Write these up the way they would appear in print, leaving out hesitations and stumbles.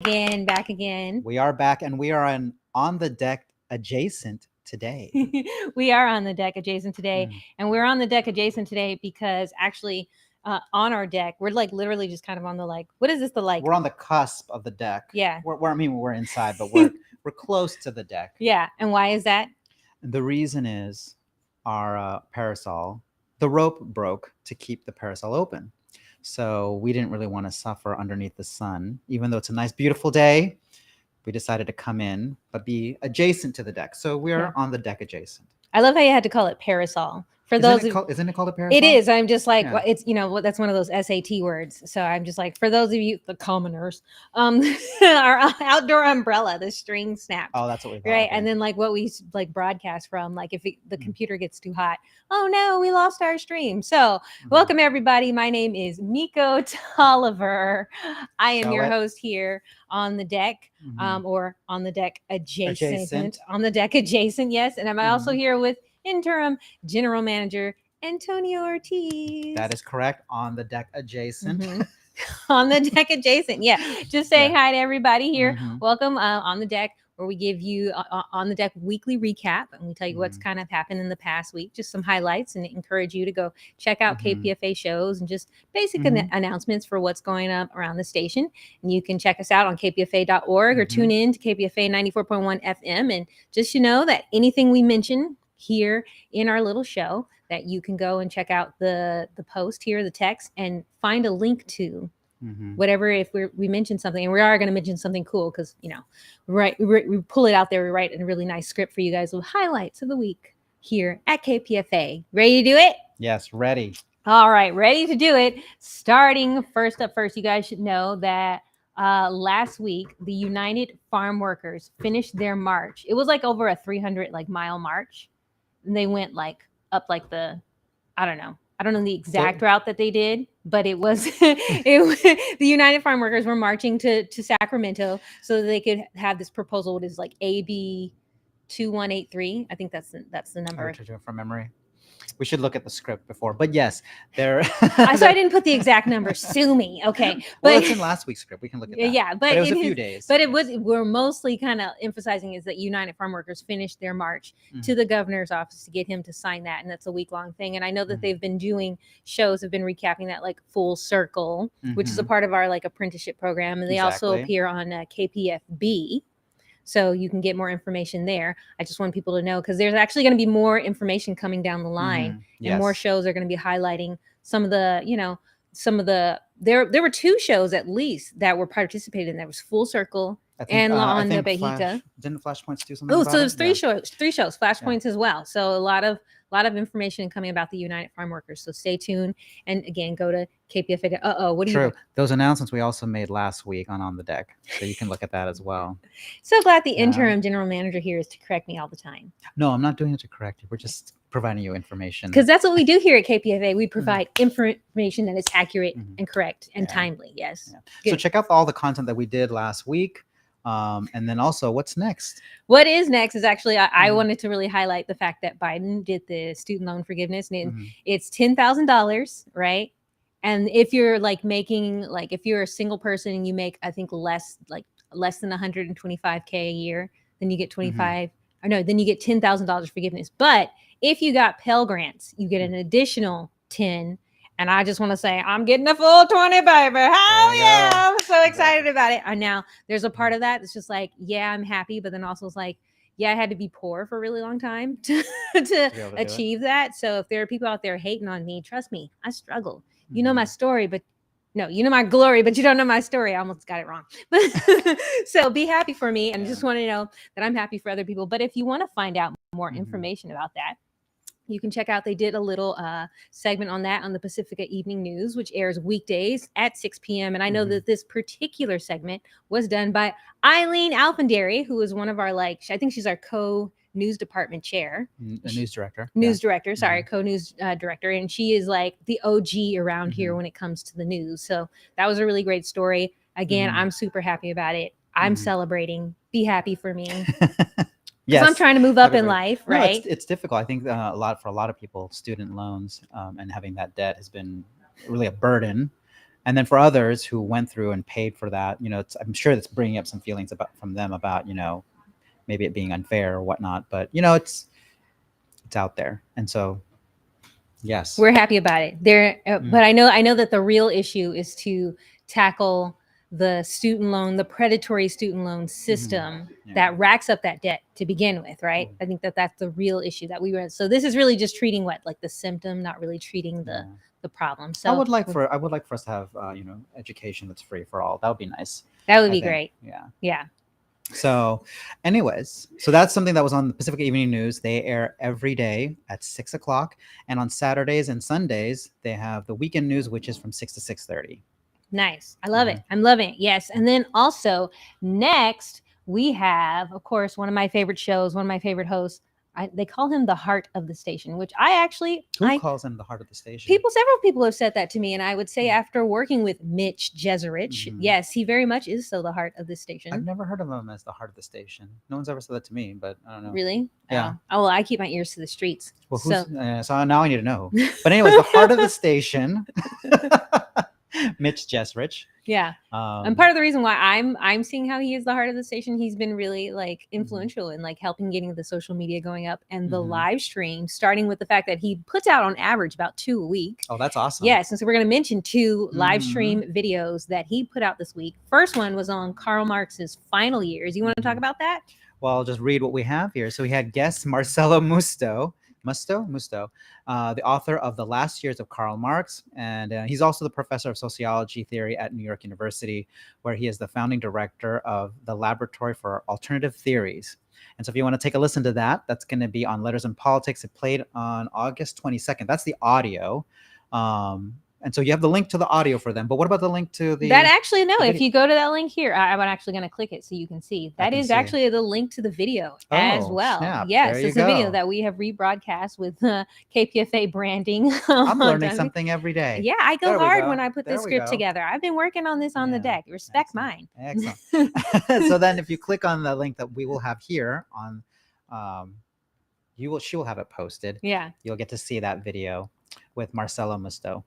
Back again. We are back, and we are on the deck adjacent today. We are on the deck adjacent today, and we're on the deck adjacent today because actually, on our deck, we're like literally just kind of on the what is this? We're on the cusp of the deck. Yeah. We're inside, but we're close to the deck. Yeah, and why is that? The reason is our parasol. The rope broke to keep the parasol open. So we didn't really want to suffer underneath the sun. Even though it's a nice, beautiful day, we decided to come in, but be adjacent to the deck. So we're on the deck adjacent. I love how you had to call it parasol. Isn't it called a parasol? It is. I'm just like, well, it's, that's one of those SAT words. So I'm just like, for those of you, the commoners, our outdoor umbrella, the string snapped. Oh, that's what we call right. it. And then what we broadcast from, if the computer gets too hot, oh no, we lost our stream. So welcome everybody. My name is mikO Tolliver. I am your host here on the deck, or on the deck adjacent. On the deck adjacent. Yes. And I'm also here with Interim General Manager Antonio Ortiz. That is correct. On the deck adjacent. On the deck adjacent. Yeah. Just saying hi to everybody here. Welcome on the deck, where we give you on the deck weekly recap, and we tell you what's kind of happened in the past week, just some highlights, and encourage you to go check out KPFA shows and just basic announcements for what's going on around the station. And you can check us out on kpfa.org or tune in to KPFA 94.1 FM. And just that anything we mention here in our little show, that you can go and check out the post here, the text, and find a link to whatever. If we mention something, and we are going to mention something cool, because we pull it out there, we write a really nice script for you guys with highlights of the week here at KPFA. Ready to do it? Yes, ready. All right, ready to do it. Starting first, you guys should know that last week the United Farm Workers finished their march. It was over a 300 mile march. And they went up the, I don't know the exact route that they did, but it was the United Farm Workers were marching to Sacramento so that they could have this proposal. What is AB 2183? I think that's the number. From memory. We should look at the script before, but yes, there. So I didn't put the exact number. Sue me, okay? But it's in last week's script. We can look at that. Yeah, but it was a few days. But we're mostly kind of emphasizing is that United Farm Workers finished their march to the governor's office to get him to sign that, and that's a week-long thing. And I know that they've been doing shows, have been recapping that Full Circle, which is a part of our apprenticeship program, and they also appear on KPFB. So you can get more information there. I just want people to know, because there's actually going to be more information coming down the line, and more shows are going to be highlighting some of the, there were two shows at least that were participating. There was Full Circle and La Onda Bajita. Didn't Flashpoints do something? Oh, so there's three shows, Flashpoints as well. So a lot of information coming about the United Farm Workers. So stay tuned. And again, go to KPFA. What do you? Those announcements we also made last week on the deck, so you can look at that as well. So glad the interim general manager here is to correct me all the time. No, I'm not doing it to correct you. We're just providing you information, because that's what we do here at KPFA. We provide information that is accurate and correct and timely. Yes. So check out all the content that we did last week. And then also, what's next? What is next is actually, I wanted to really highlight the fact that Biden did the student loan forgiveness, and it's $10,000, right? And if you're making, if you're a single person and you make, I think less than $125K a year, then you get then you get $10,000 forgiveness. But if you got Pell Grants, you get an additional 10. And I just want to say, I'm getting a full 20, baby. Hell yeah. I'm so excited about it. And now there's a part of that that's just I'm happy. But then also it's I had to be poor for a really long time to achieve that. So if there are people out there hating on me, trust me, I struggle. You know my story, but no, you know my glory, but you don't know my story. I almost got it wrong. So be happy for me. And just want to know that I'm happy for other people. But if you want to find out more information about that, you can check out, they did a little segment on that on the Pacifica Evening News, which airs weekdays at 6 p.m. And I know that this particular segment was done by Eileen Alfendary, who is one of our, I think she's our co-news department chair. News director. Co-news director. And she is the OG around here when it comes to the news. So that was a really great story. Again, I'm super happy about it. I'm celebrating. Be happy for me. Yes, I'm trying to move up in life, right? No, it's difficult. I think for a lot of people, student loans and having that debt has been really a burden. And then for others who went through and paid for that, I'm sure that's bringing up some feelings from them about, maybe it being unfair or whatnot. But, it's out there. And so, yes. We're happy about it. But I know that the real issue is to tackle the predatory student loan system that racks up that debt to begin with, right? I think that that's the real issue that we were. So this is really just treating like the symptom, not really treating the problem. So I would like for us to have education that's free for all. That would be nice. That would be great. Yeah. So anyways, that's something that was on the Pacific Evening News. They air every day at 6:00, and on Saturdays and Sundays they have the weekend news, which is from 6 to 6:30. Nice. I love it. I'm loving it. Yes. And then also next we have, of course, one of my favorite shows, one of my favorite hosts. They call him the heart of the station, which Who calls him the heart of the station? Several people have said that to me. And I would say after working with Mitch Jeserich, yes, he very much is so the heart of the station. I've never heard of him as the heart of the station. No one's ever said that to me, but I don't know. Really? Yeah. Oh, well, I keep my ears to the streets. Well, so now I need to know. But anyways, the heart of the station, Mitch Jeserich. Yeah. And part of the reason why I'm seeing how he is the heart of the station, he's been really like influential in like helping getting the social media going up and the live stream, starting with the fact that he puts out on average about 2 a week. Oh, that's awesome. Yes. And so we're going to mention 2 live stream videos that he put out this week. First one was on Karl Marx's final years. You want to talk about that? Well, I'll just read what we have here. So we had guest Marcelo Musto, the author of The Last Years of Karl Marx. And he's also the professor of sociology theory at New York University, where he is the founding director of the Laboratory for Alternative Theories. And so if you want to take a listen to that, that's going to be on Letters and Politics. It played on August 22nd. That's the audio. And so you have the link to the audio for them. But what about the link to the... That actually, no. If you go to that link here, I'm actually going to click it so you can see. That is actually the link to the video as well. Snap. Yes, it's a video that we have rebroadcast with KPFA branding. I'm learning something every day. Yeah, I go hard when I put this script together. I've been working on this on the deck. Respect mine. Excellent. So then if you click on the link that we will have here on... she will have it posted. Yeah. You'll get to see that video with Marcelo Musto.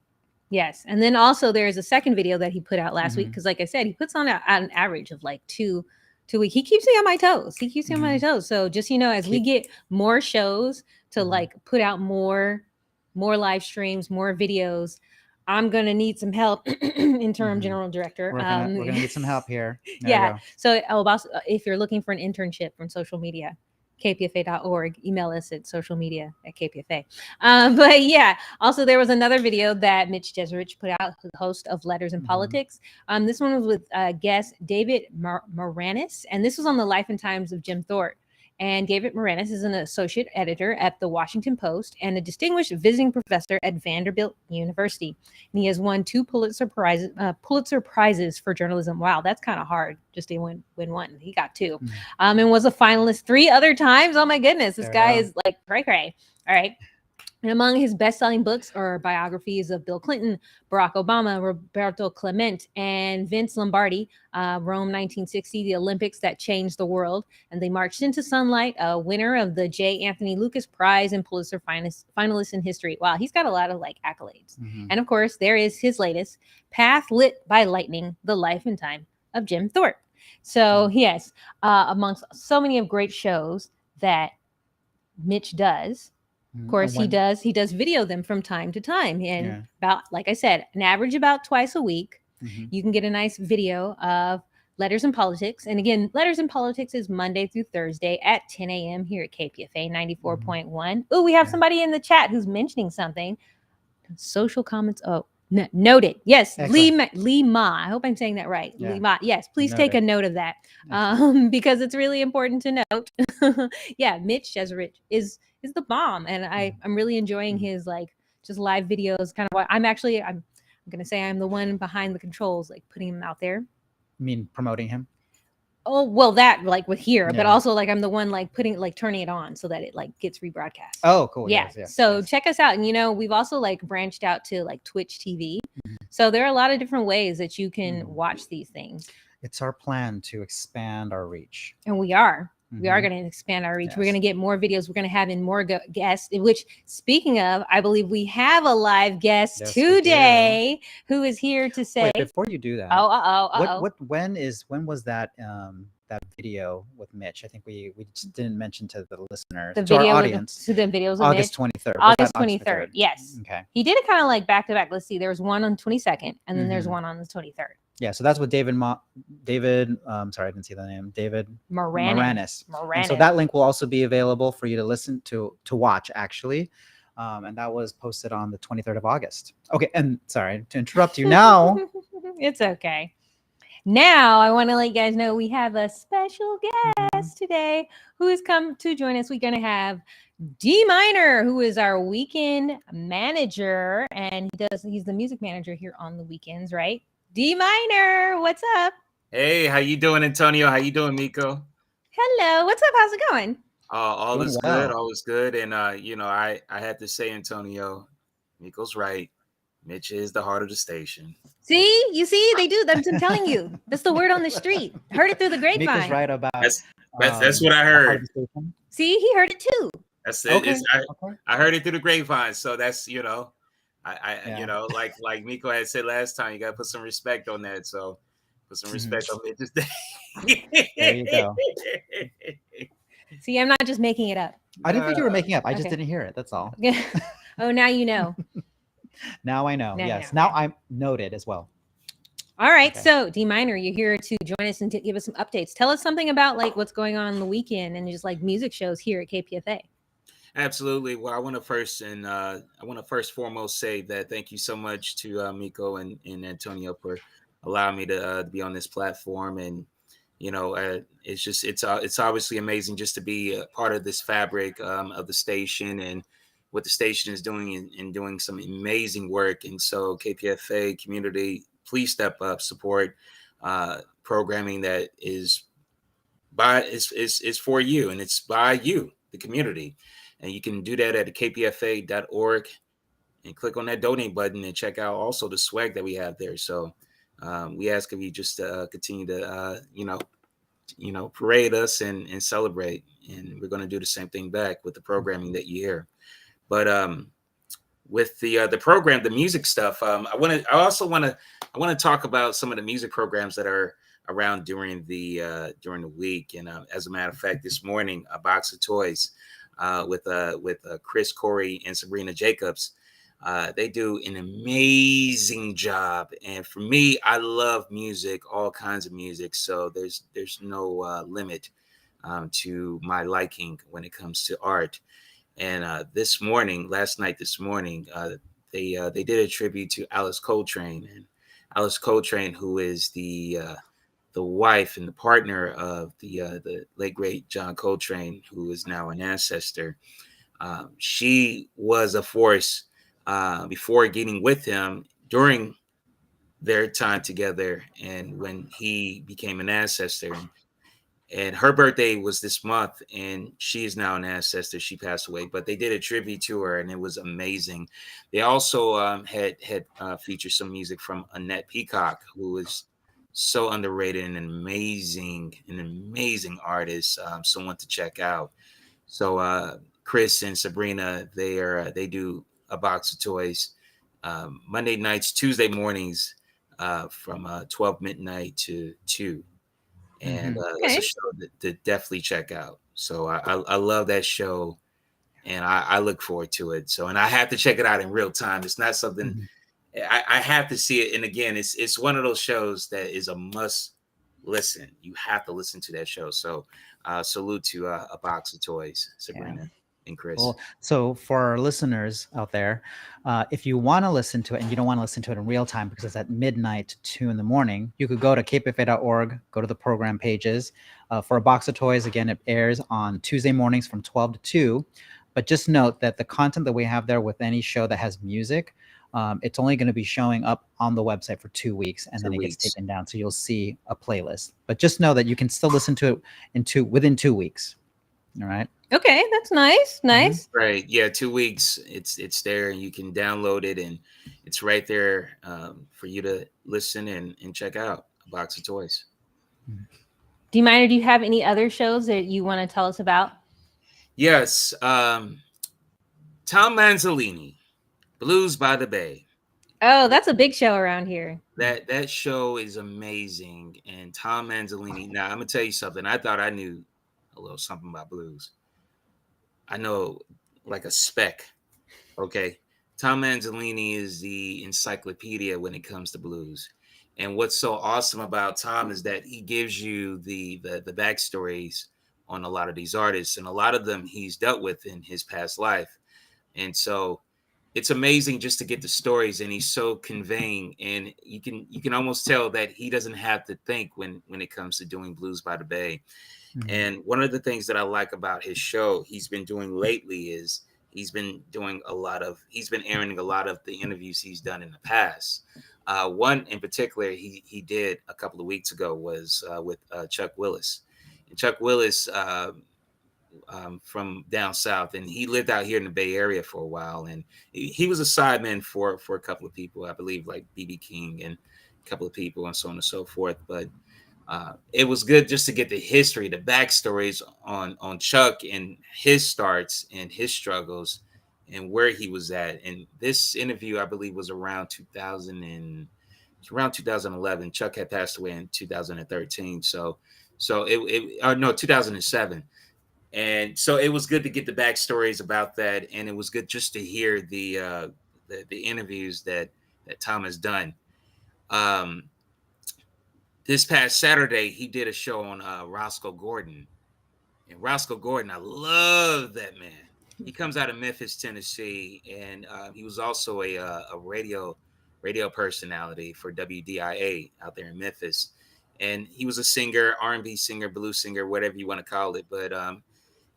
Yes. And then also there's a second video that he put out last week. Because like I said, he puts on an average of like two weeks. He keeps me on my toes. So just, as we get more shows to like put out more live streams, more videos, I'm going to need some help. Interim general director. We're gonna need some help here. So if you're looking for an internship from social media, kpfa.org, email us at socialmedia@kpfa. But yeah, also there was another video that Mitch Jeserich put out, the host of Letters and Politics. This one was with guest David Moranis, and this was on the life and times of Jim Thorpe. And David Moranis is an associate editor at the Washington Post and a distinguished visiting professor at Vanderbilt University. And he has won 2 Pulitzer Prizes for journalism. Wow, that's kind of hard just to win one. He got 2. And was a finalist 3 other times. Oh my goodness, this guy is like cray-cray. All right. And among his best-selling books are biographies of Bill Clinton, Barack Obama, Roberto Clemente, and Vince Lombardi, Rome 1960, the Olympics that changed the world, and They Marched into Sunlight, a winner of the J. Anthony Lucas Prize and Pulitzer finalist in history. Wow, he's got a lot of accolades. And of course, there is his latest, Path Lit by Lightning, the life and time of Jim Thorpe. So yes, amongst so many of great shows that Mitch does, of course, he does video them from time to time. And about, like I said, an average about twice a week, you can get a nice video of Letters and Politics. And again, Letters and Politics is Monday through Thursday at 10 a.m. here at KPFA 94.1. Oh, we have somebody in the chat who's mentioning something. Social comments. Oh, noted. Yes, Lee Ma. I hope I'm saying that right. Lee Ma. Yes, please take a note of that because it's really important to note. Mitch Jeserich is the bomb, and I'm really enjoying his just live videos. Kind of. I'm gonna say I'm the one behind the controls, putting him out there. You mean promoting him? Oh, well, that with here, but also I'm the one putting turning it on so that it gets rebroadcast. Oh, cool. Yeah. So check us out. And we've also branched out to Twitch TV. So there are a lot of different ways that you can watch these things. It's our plan to expand our reach. And we are. We are going to expand our reach. Yes. We're going to get more videos. We're going to have in more guests, which, speaking of, I believe we have a live guest today who is here to say. Wait, before you do that. When was that that video with Mitch? I think we just didn't mention to the listeners, to our audience. To the videos of August Mitch. 23rd. August 23rd. Yes. Okay. He did it kind of like back to back. Let's see. There was one on 22nd, and then there's one on the 23rd. Yeah, so that's with David. Sorry, I didn't see the name. David Moranis. And so that link will also be available for you to listen to watch, actually. And that was posted on the 23rd of August. Okay, and sorry to interrupt you now. It's okay. Now I want to let you guys know we have a special guest today who has come to join us. We're going to have D Minor, who is our weekend manager, and he's the music manager here on the weekends, right? D Minor, what's up? Hey, how you doing, Antonio? How you doing, mikO? Hello, what's up? How's it going? All is good, all is good. And I had to say, Antonio, mikO's right. Mitch is the heart of the station. See, they do. I'm telling you, that's the word on the street. Heard it through the grapevine. mikO's right about that's what I heard. See, he heard it too. That's it. I heard it through the grapevine. So that's like mikO had said last time, you gotta put some respect on that. So put some respect on Mitch's day. There you go. See, I'm not just making it up. I didn't think you were making up. I just didn't hear it. That's all. Oh, now you know. Now I know. Now I'm noted as well. All right. Okay. So D Minor, you're here to join us and to give us some updates. Tell us something about like what's going on the weekend and just like music shows here at KPFA. Absolutely. Well, I want to first foremost say that thank you so much to mikO and Antonio for allowing me to be on this platform. And, it's obviously amazing just to be a part of this fabric of the station and what the station is doing and doing some amazing work. And so KPFA community, please step up, support programming that is for you and it's by you, the community. And you can do that at kpfa.org and click on that donate button and check out also the swag that we have there. So we ask of you just to continue to, parade us and celebrate. And we're going to do the same thing back with the programming that you hear. But with the program, the music stuff, I want to talk about some of the music programs that are around during the week. And as a matter of fact, this morning, a box of toys. With Chris, Corey, and Sabrina Jacobs. They do an amazing job. And for me, I love music, all kinds of music. So there's no limit to my liking when it comes to art. And last night, they did a tribute to Alice Coltrane. And Alice Coltrane, who is the wife and the partner of the late great John Coltrane, who is now an ancestor. She was a force before getting with him during their time together, and when he became an ancestor. And her birthday was this month, and she is now an ancestor. She passed away, but they did a tribute to her, and it was amazing. They also had featured some music from Annette Peacock, who is so underrated and an amazing artist, someone to check out. So Chris and Sabrina, they do a box of toys Monday nights, Tuesday mornings from 12 midnight to 2. And that's a show to definitely check out. So I love that show, and I look forward to it. So, and I have to check it out in real time. It's not something I have to see it. And again, it's one of those shows that is a must listen. You have to listen to that show. So salute to a box of toys, Sabrina and Chris. Well, so for our listeners out there, if you want to listen to it and you don't want to listen to it in real time because it's at midnight to 2 in the morning, you could go to kpfa.org, go to the program pages. For a box of toys, again, it airs on Tuesday mornings from 12 to 2. But just note that the content that we have there with any show that has music, it's only going to be showing up on the website for 2 weeks, and then it gets taken down. So you'll see a playlist. But just know that you can still listen to it within 2 weeks. All right. Okay, that's nice. Nice. Right. Yeah, 2 weeks. It's there, and you can download it, and it's right there for you to listen and check out. A box of toys. D Minor, do you have any other shows that you want to tell us about? Yes. Tom Manzolini, Blues by the Bay. Oh, that's a big show around here. That show is amazing. And Tom Manzolini. Now I'm gonna tell you something. I thought I knew a little something about blues. I know like a speck. Okay. Tom Manzolini is the encyclopedia when it comes to blues. And what's so awesome about Tom is that he gives you the backstories on a lot of these artists, and a lot of them he's dealt with in his past life. And so it's amazing just to get the stories, and he's so conveying, and you can almost tell that he doesn't have to think when it comes to doing Blues by the Bay. Mhm. And one of the things that I like about his show he's been doing lately is he's been airing a lot of the interviews he's done in the past. One in particular he did a couple of weeks ago was with Chuck Willis. And Chuck Willis from down south, and he lived out here in the Bay Area for a while, and he was a sideman for a couple of people, I believe, like BB King and a couple of people, and so on and so forth. But it was good just to get the history, the backstories on Chuck and his starts and his struggles and where he was at. And this interview, I believe, was around 2011. Chuck had passed away in 2013, so no, 2007. And so it was good to get the backstories about that, and it was good just to hear the interviews that Tom has done. This past Saturday, he did a show on Roscoe Gordon, and Roscoe Gordon, I love that man. He comes out of Memphis, Tennessee, and he was also a radio personality for WDIA out there in Memphis, and he was a singer, R&B singer, blues singer, whatever you want to call it, but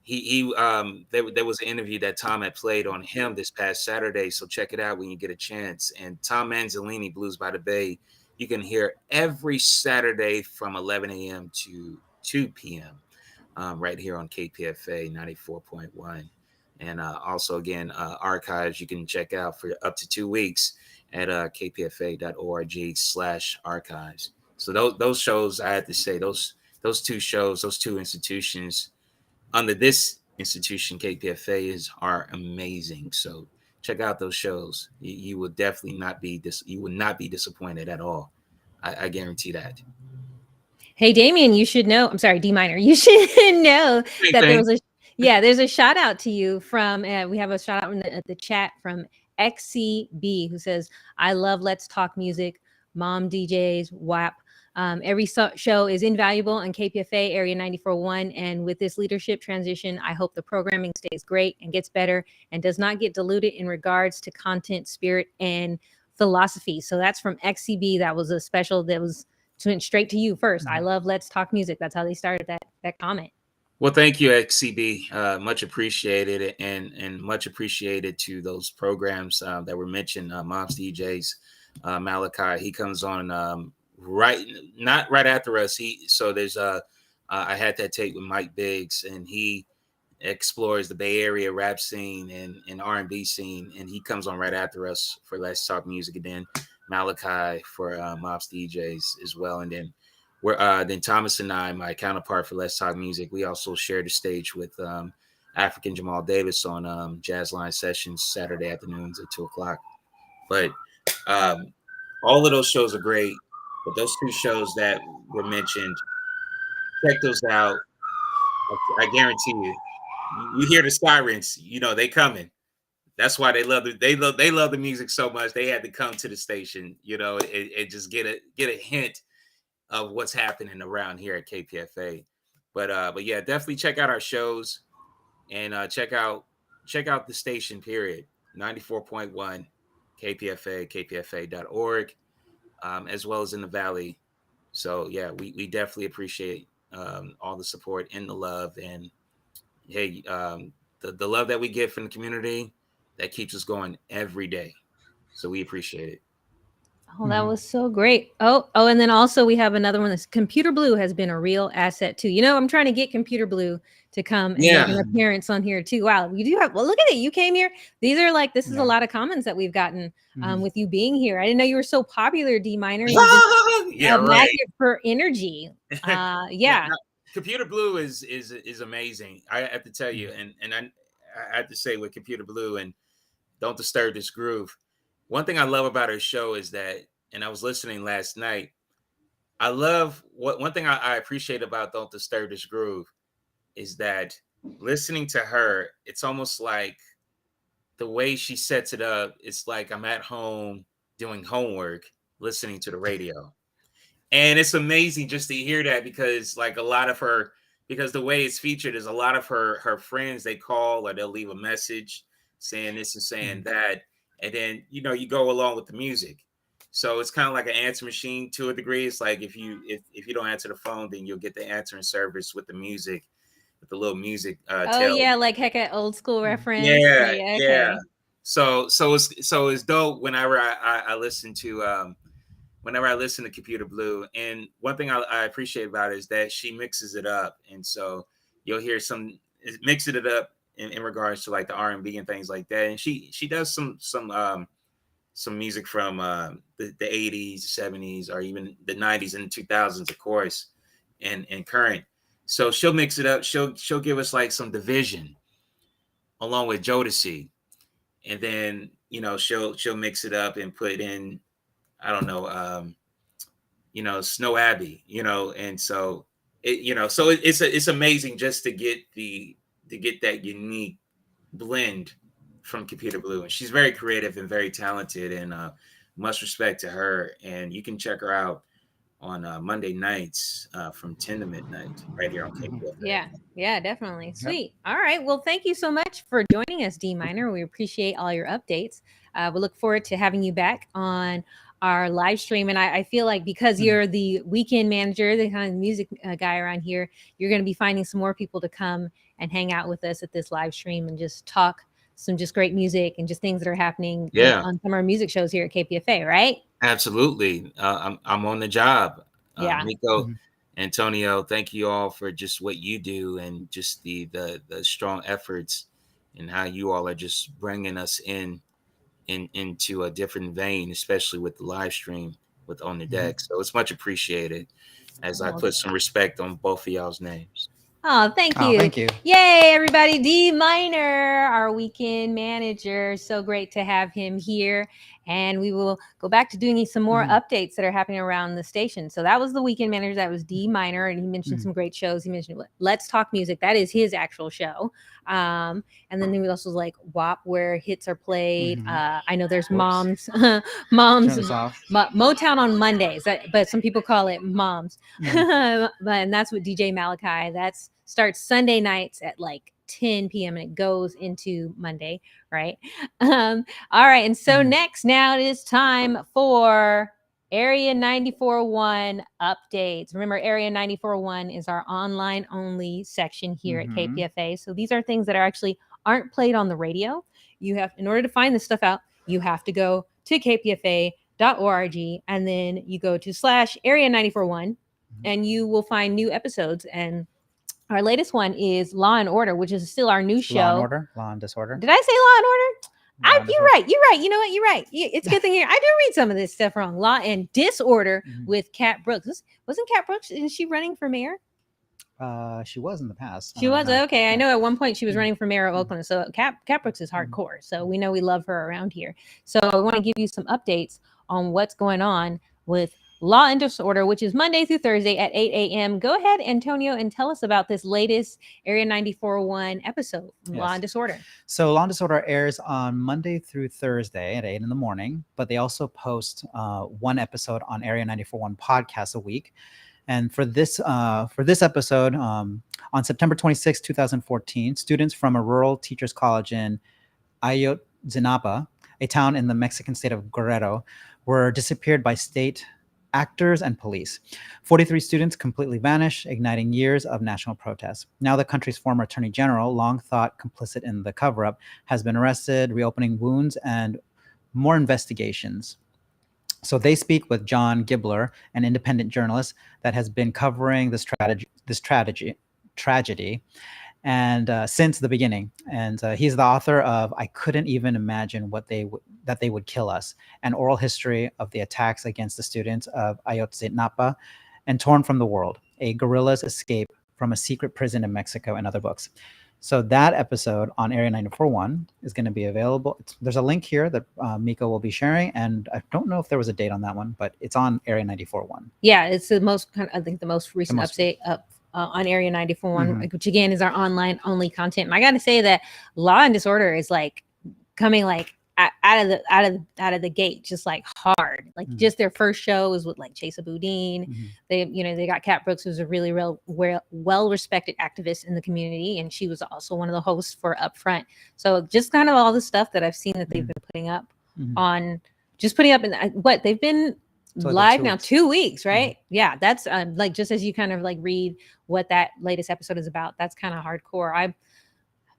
there was an interview that Tom had played on him this past Saturday, so check it out when you get a chance. And Tom Manzolini, Blues by the Bay, you can hear every Saturday from 11 a.m. to 2 p.m. Right here on KPFA 94.1. And also, again, archives you can check out for up to 2 weeks at kpfa.org/archives. So those shows, I have to say, those two shows, those two institutions under this institution, KPFA, are amazing. So check out those shows. You will definitely not be disappointed at all. I guarantee that. Hey, Damien, you should know. I'm sorry, D Minor. You should know that there was there's a shout out to you from. We have a shout out in the chat from XCB who says, "I love Let's Talk Music, Mom DJs, WAP. Every show is invaluable on KPFA Area 94.1, and with this leadership transition, I hope the programming stays great and gets better and does not get diluted in regards to content, spirit, and philosophy." So that's from XCB. That was a special that went straight to you first. I love Let's Talk Music. That's how they started that comment. Well, thank you, XCB. Much appreciated, and much appreciated to those programs that were mentioned. Mom's DJs, Malachi. He comes on not right after us. I had that tape with Mike Biggs, and he explores the Bay Area rap scene and R&B scene, and he comes on right after us for Let's Talk Music, and then Malachi for Mobs DJs as well. And then then Thomas and I, my counterpart for Let's Talk Music, we also share the stage with African Jamal Davis on Jazz Line Sessions Saturday afternoons at 2:00. But all of those shows are great. But those two shows that were mentioned, check those out. I guarantee you. You hear the sirens, they coming. That's why they love the music so much. They had to come to the station, and just get a hint of what's happening around here at KPFA. But yeah, definitely check out our shows and check out the station. Period. 94.1 KPFA, kpfa.org, as well as in the Valley. So yeah, we definitely appreciate all the support and the love, and hey, the love that we get from the community, that keeps us going every day. So we appreciate it. Oh, that was so great. Oh, and then also we have another one. That's Computer Blue has been a real asset too. I'm trying to get Computer Blue to come and make an appearance on here too. Wow, you do have. Well, look at it. You came here. These are this is a lot of comments that we've gotten with you being here. I didn't know you were so popular, D Minor. You're just a magnet for energy. Yeah. Computer Blue is amazing. I have to tell you, and I have to say with Computer Blue and Don't Disturb This Groove. One thing I love about her show is that, and I was listening last night, I love one thing I appreciate about Don't Disturb This Groove is that listening to her, it's almost like the way she sets it up. It's like I'm at home doing homework, listening to the radio. And it's amazing just to hear that because because the way it's featured is a lot of her friends, they call or they'll leave a message saying this and saying that. And then, you go along with the music. So it's kind of like an answer machine to a degree. It's like if you don't answer the phone, then you'll get the answering service with the music, with the little music. Yeah, like heck, an old school reference. Yeah, okay. Yeah. So it's dope whenever I listen to Computer Blue. And one thing I appreciate about it is that she mixes it up, and so you'll hear mixing it up in regards to like the R&B and things like that. And she does some music from the 80s, 70s, or even the 90s and 2000s, of course, and current. So she'll mix it up. She'll give us like some Division along with Jodeci, and then she'll mix it up and put in, I don't know, Snow Abbey, and so it's amazing just to get that unique blend from Computer Blue. And she's very creative and very talented, and much respect to her. And you can check her out on Monday nights from 10 to midnight right here on KPFA. Yeah, definitely. Sweet. All right. Well, thank you so much for joining us, D Minor. We appreciate all your updates. We look forward to having you back on our live stream. And I feel like because you're the weekend manager, the kind of music guy around here, you're going to be finding some more people to come and hang out with us at this live stream and just talk some just great music and just things that are happening on some of our music shows here at KPFA, right? Absolutely. I'm on the job. mikO, Antonio, thank you all for just what you do and just the strong efforts and how you all are just bringing us into a different vein, especially with the live stream with On the Deck. So it's much appreciated as I put some respect on both of y'all's names. Oh, thank you. Thank you. Yay, everybody. D Minor, our weekend manager. So great to have him here. And we will go back to doing some more updates that are happening around the station. So that was the weekend manager. That was D Minor. And he mentioned some great shows. He mentioned Let's Talk Music. That is his actual show. And then there was also like WAP, where hits are played. I know there's Moms. Motown on Mondays. But some people call it Moms. And that's with DJ Malachi. That's starts Sunday nights at like 10 p.m. and it goes into Monday, right? All right. And so now it is time for Area 94.1 updates. Remember, Area 94.1 is our online only section here at KPFA. So these are things that aren't played on the radio. You have, in order to find this stuff out, you have to go to kpfa.org and then you go to /Area 94.1 and you will find new episodes. And our latest one is Law and Order, which is still our new show. Law and Disorder. Did I say Law and Order? You're right. You know what? You're right. It's a good thing here. I do read some of this stuff wrong. Law and Disorder with Kat Brooks. Wasn't Kat Brooks? Isn't she running for mayor? She was in the past. She was? Okay. I know at one point she was running for mayor of Oakland. So Kat Brooks is hardcore. So we know we love her around here. So I want to give you some updates on what's going on with Law and Disorder, which is Monday through Thursday at 8 a.m. Go ahead, Antonio, and tell us about this latest Area 94.1 episode, Law and Disorder. So Law and Disorder airs on Monday through Thursday at 8 in the morning, but they also post one episode on Area 94.1 podcast a week. And for this episode, on September 26, 2014, students from a rural teachers college in Ayotzinapa, a town in the Mexican state of Guerrero, were disappeared by state actors and police. 43 students completely vanished, igniting years of national protests. Now the country's former attorney general, long thought complicit in the cover-up, has been arrested, reopening wounds and more investigations. So they speak with John Gibler, an independent journalist that has been covering this tragedy, and since the beginning. And he's the author of "I Couldn't Even Imagine that they would kill us: An oral history of the attacks against the students of Ayotzinapa and Torn from the World: A guerrilla's escape from a secret prison in Mexico," and other books. So that episode on Area 94.1 is going to be available. There's a link here that mikO will be sharing, and I don't know if there was a date on that one, but it's on Area 94.1. Yeah, it's the most, I think, the most recent update up on Area 94.1, which again is our online only content. And I got to say that Law and Disorder is like coming like out of the gate, just like hard. Like just their first show was with like Chesa Boudin. They got Kat Brooks, who's a really well respected activist in the community, and she was also one of the hosts for Upfront. So just kind of all the stuff that I've seen that they've been putting up on, just putting up in what they've been live now 2 weeks, right? Yeah, that's like, just as you kind of like read what that latest episode is about, that's kind of hardcore.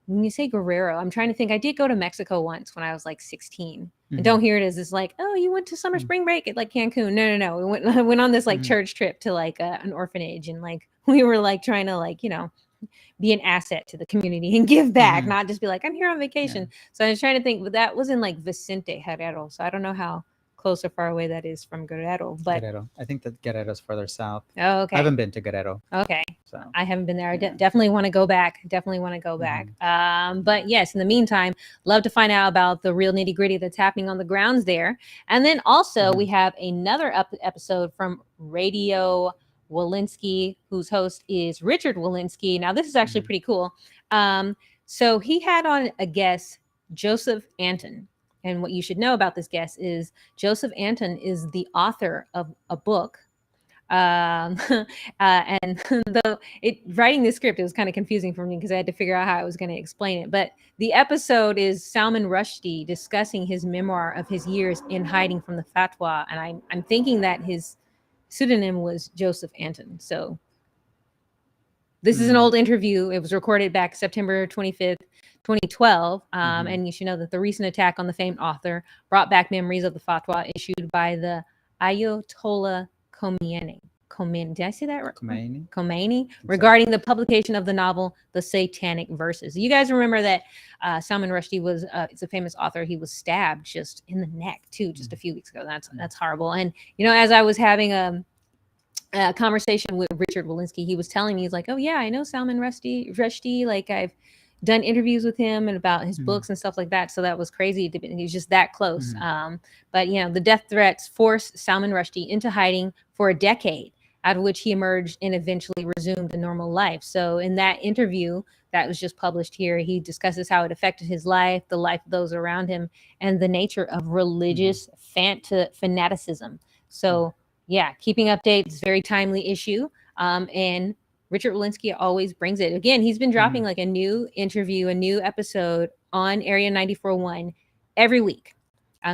When you say Guerrero, I'm trying to think. I did go to Mexico once when I was like 16. And don't hear it as this like, oh, you went to summer spring break at like Cancun. No. We went on this like church trip to like an orphanage, and like we were like trying to like, be an asset to the community and give back, not just be like, I'm here on vacation. So I was trying to think, but that was in like Vicente Herrero. So I don't know how close or far away that is from Guerrero, but I think that Guerrero is further south. Oh, okay. I haven't been to Guerrero. Okay. So I haven't been there. I definitely want to go back. But yes, in the meantime, love to find out about the real nitty gritty that's happening on the grounds there. And then also we have another episode from Radio Wolinksy, whose host is Richard Wolinksy. Now this is actually pretty cool. So he had on a guest, Joseph Anton. And what you should know about this guest is Joseph Anton is the author of a book. And though writing this script, it was kind of confusing for me because I had to figure out how I was going to explain it. But the episode is Salman Rushdie discussing his memoir of his years in hiding from the fatwa. And I'm thinking that his pseudonym was Joseph Anton. So this is an old interview. It was recorded back September 25th, 2012. And you should know that the recent attack on the famed author brought back memories of the fatwa issued by the Ayatollah Khomeini. Did I say that right? Khomeini. Regarding the publication of the novel, The Satanic Verses. You guys remember that Salman Rushdie was, it's a famous author. He was stabbed just in the neck too, just a few weeks ago. That's horrible. And, as I was having a conversation with Richard Wolinksy, he was telling me, he's like, oh yeah, I know Salman Rushdie. Like I've done interviews with him and about his books and stuff like that. So that was crazy. He was just that close. But the death threats forced Salman Rushdie into hiding for a decade, out of which he emerged and eventually resumed a normal life. So in that interview that was just published here, he discusses how it affected his life, the life of those around him, and the nature of religious fanaticism. So yeah, keeping updates, very timely issue. And Richard Wolinksy always brings it. Again, he's been dropping like a new interview, a new episode on Area 94.1 every week.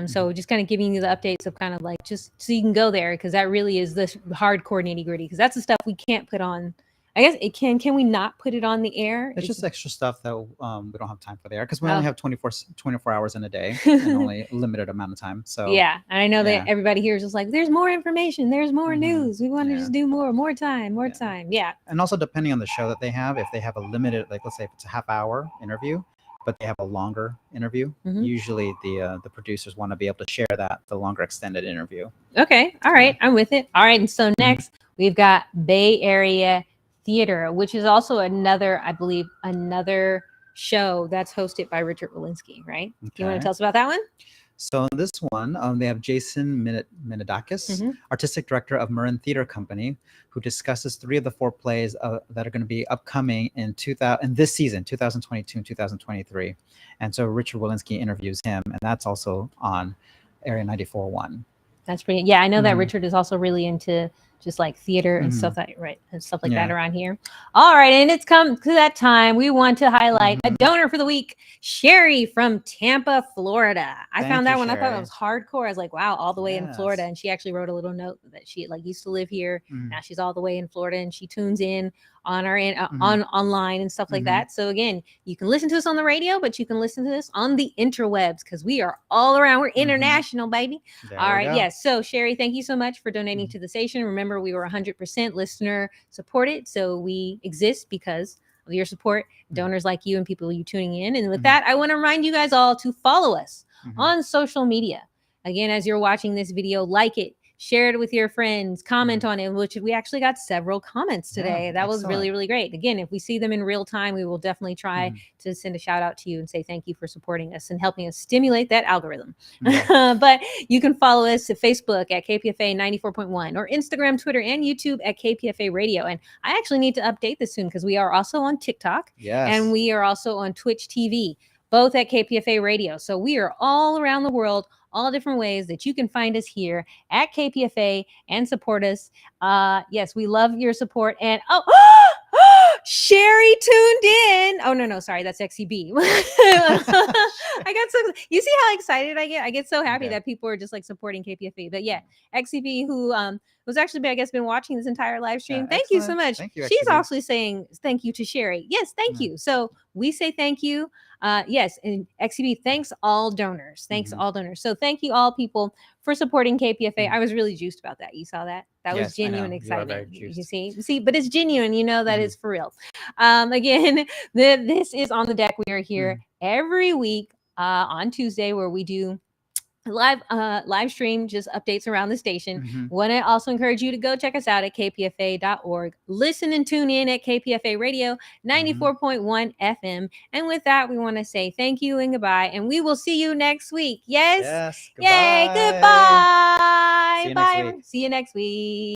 So just kind of giving you the updates of kind of like, just so you can go there, because that really is the hardcore nitty gritty, because that's the stuff we can't put on. I guess it can we not put it on the air? It's just extra stuff that we don't have time for the air, because we only have 24 hours in a day and only a limited amount of time. So yeah, and I know that everybody here is just like, there's more information, there's more news. We want to just do more time. Yeah. And also depending on the show that they have, if they have a limited, like let's say if it's a half-hour interview, but they have a longer interview, usually the producers want to be able to share the longer extended interview. Okay. All right. I'm with it. All right. And so next we've got Bay Area Theater, which is also another show that's hosted by Richard Wolinksy, right? Okay. You want to tell us about that one? So in this one, they have Jasson Minadakis, artistic director of Marin Theater Company, who discusses 3 of the 4 plays that are going to be upcoming in this season, 2022 and 2023. And so Richard Wolinksy interviews him, and that's also on Area 94.1. That's pretty. Yeah, I know that Richard is also really into just like theater and Mhm. stuff like Yeah. that around here. All right, and it's come to that time. We want to highlight a donor for the week, Sherry from Tampa, Florida. I Thank found that you, one. I thought Sherry. it was hardcore. I was like, wow, all the way in Florida. Yes. And she actually wrote a little note that she like used to live here. Mhm. Now she's all the way in Florida, and she tunes in on our Mhm. on online and stuff like Mhm. that. So again, you can listen to us on the radio, but you can listen to this on the interwebs because we are all around. We're international, baby. There All we right. go. Yes. So Sherry, thank you so much for donating Mhm. to the station. Remember, we were 100% listener supported. So we exist because of your support, donors like you and people you tuning in. And with Mhm. that, I want to remind you guys all to follow us Mhm. on social media. Again, as you're watching this video, like it, share it with your friends, comment on it, which we actually got several comments today. Yeah, that was really, excellent. really great. Again, if we see them in real time, we will definitely try to send a shout out to you and say thank you for supporting us and helping us stimulate that algorithm. But you can follow us at Facebook at KPFA 94.1 or Instagram, Twitter, and YouTube at KPFA Radio. And I actually need to update this soon because we are also on TikTok Yes. and we are also on Twitch TV, both at KPFA Radio. So we are all around the world, all different ways that you can find us here at KPFA and support us. Yes, we love your support. And Sherry tuned in. Oh no, sorry, that's XCB. I got so, you see how excited I get? I get so happy that people are just like supporting KPFA. But yeah, XCB who was actually, I guess, been watching this entire live stream. Thank you so much. Thank you, She's XCB. actually saying thank you to Sherry. Yes, thank you. So we say thank you. Yes, and XCB, thanks all donors. Thanks all donors. So thank you all people for supporting KPFA. I was really juiced about that. You saw that? That was genuine excitement. You see, but it's genuine. You know that it's for real. Again, this is On the Deck. We are here every week on Tuesday where we do live stream just updates around the station. Want to also encourage you to go check us out at kpfa.org. Listen and tune in at KPFA Radio 94.1 FM. And with that, we want to say thank you and goodbye. And we will see you next week. Yes. Goodbye. Yay. Goodbye. See you next Bye. week. See you next week.